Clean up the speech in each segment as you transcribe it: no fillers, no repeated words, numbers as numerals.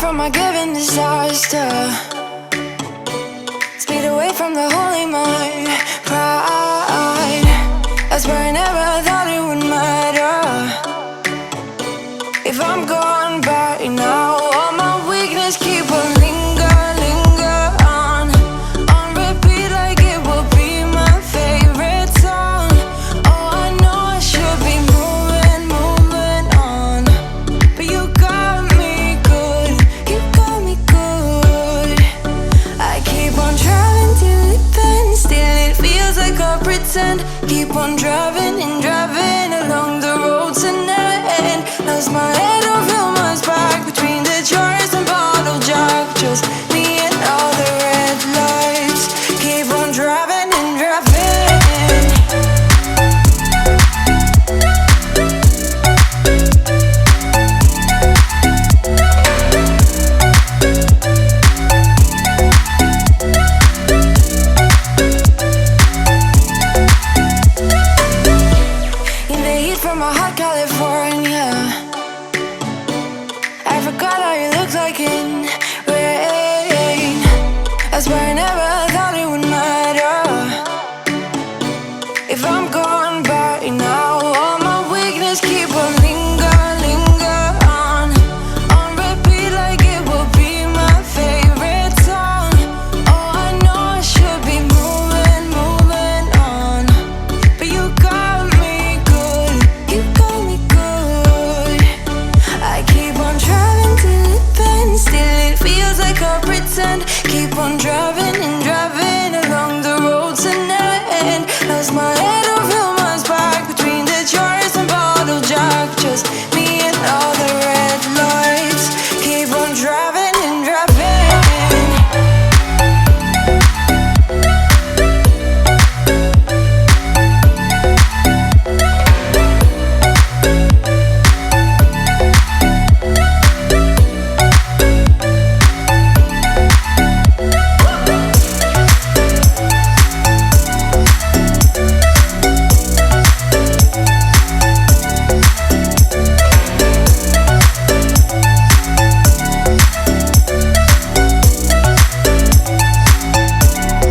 from my given disaster. Speed away from the holy mind. Pride, I swear I never thought it would matter. If I'm gone by now, all my weakness keep on linger on repeat like it will be my favorite song. Oh, I know I should be moving on, but you got me good, you got me good. I keep on driving till it bends, still it feels like I pretend. Keep on driving and driving along the road to never end. Lost my head over my back between the jars and bottle jack. Just me and all the red lights. Keep on driving and driving. In the heat from a hot California, I forgot how you look like in rain. I swear I never thought it would matter. If I'm gone by now, all my weakness keep on linger on repeat like it will be my favorite song. Oh, I know I should be moving on, but you got me good, you got me good. I keep on driving till it bends, still it feels like I pretend. Keep on driving and driving along the road to never end. Lost my head over my back between the jars and bottle jack. Just me and all the red lights. Keep on driving and driving.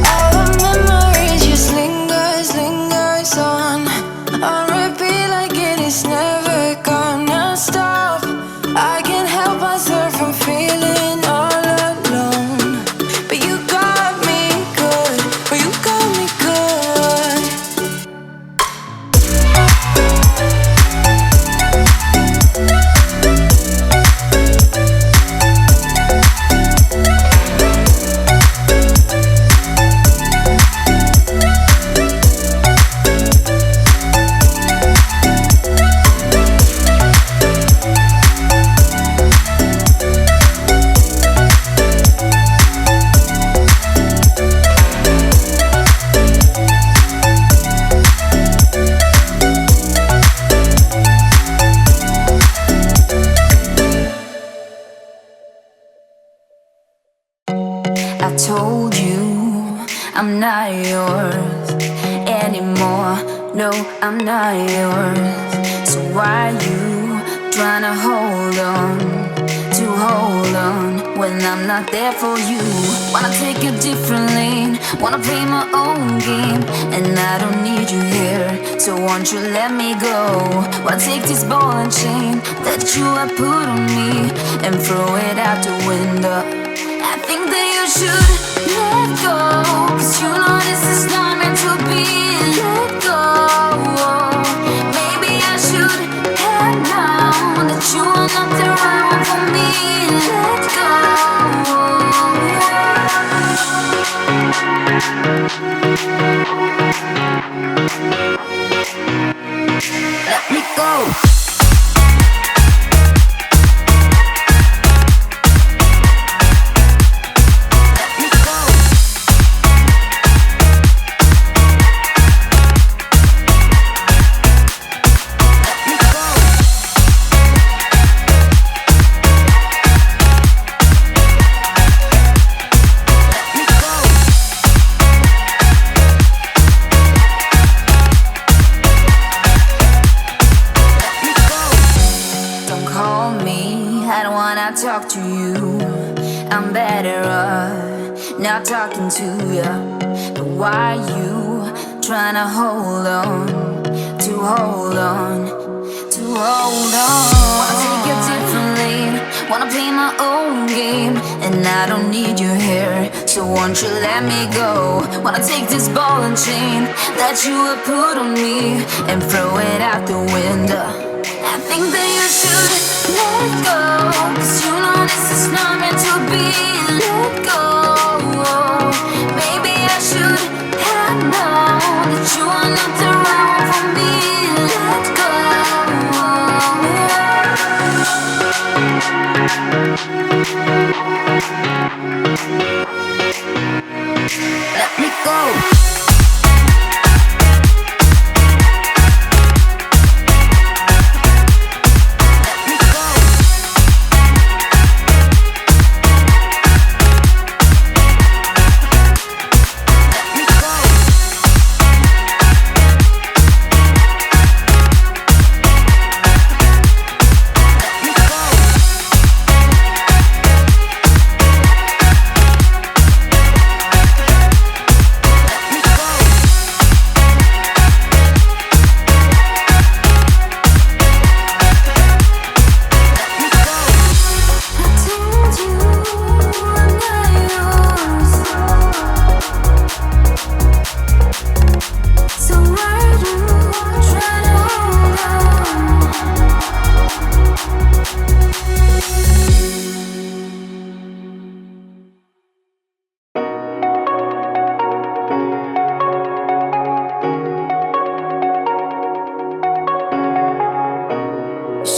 All the memories just lingers on repeat like it is never gonna stop. I can't help myself from feeling all alone, but you got me good, but you got me good. I told you I'm not yours anymore. No, I'm not yours. So why you tryna hold on when I'm not there for you? Wanna take a different lane, wanna play my own game, and I don't need you here, so won't you let me go? Wanna take this ball and chain that you have put on me and throw it out the window. I think that you should let go, 'cause you know this is not meant to be. Let go. Maybe I should have known that you are not the right one for me. Let go. Let me go. Talk to you. I'm better off not talking to you. But why you trying to hold on, to hold on, to hold on? Wanna take a different lane, wanna play my own game, and I don't need your hair, so won't you let me go? Wanna take this ball and chain that you have put on me and throw it out the window. I think that you should let go, 'cause you know this is not meant to be. Let go. Maybe I should have known that you are not the right one for me. Let go. Let me go.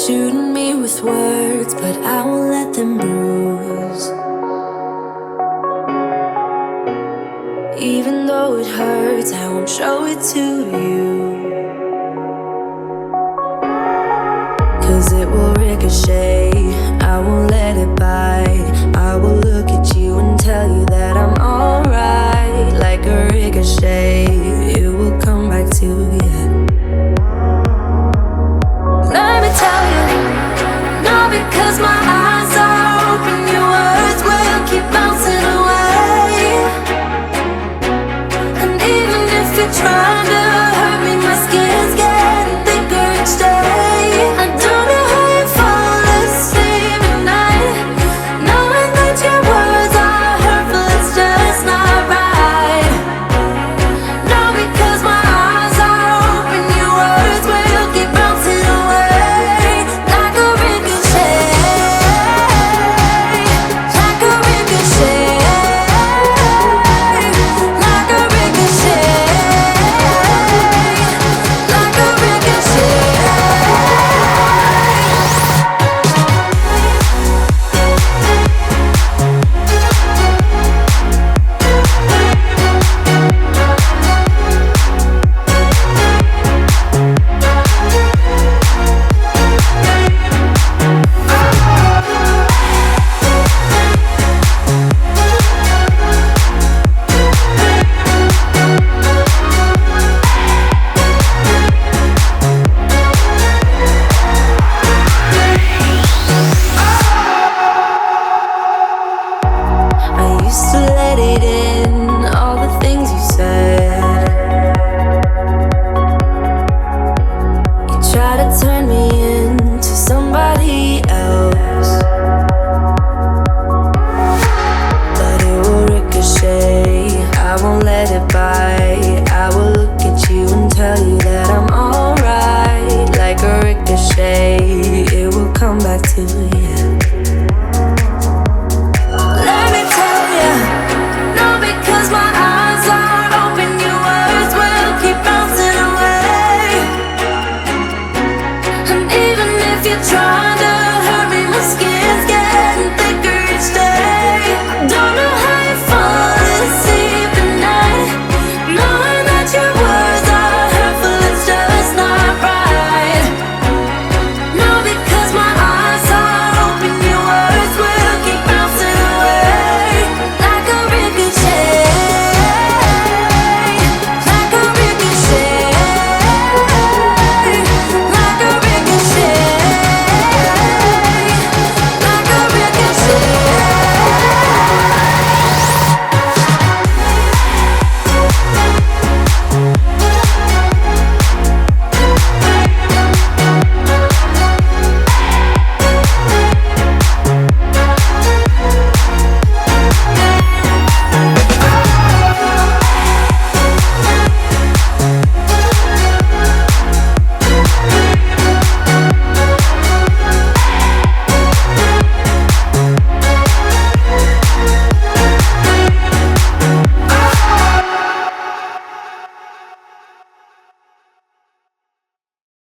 Shooting me with words, but I won't let them bruise. Even though it hurts, I won't show it to you, 'cause it will ricochet. I won't let it bite. I will look at you and tell you that I'm alright. Like a ricochet, it will come back to you. Let me tell you, not because my eyes are open, your words will keep bouncing away. And even if you're trying to hurt me, my skin's getting thicker each day. I don't know how you fall asleep at night, knowing that your words are hurtful, it's just not right. No, because my eyes are open, your words will keep bouncing away. Like a ricochet, like a ricochet, like a ricochet, like a ricochet. I used to let it in, all the things you said. You try to turn me into somebody else, but it will ricochet. I won't let it bite. I will look at you and tell you that I'm alright. Like a ricochet, it will come back to you. Let me tell you, no, because my eyes are open, your words will keep bouncing away. And even if you try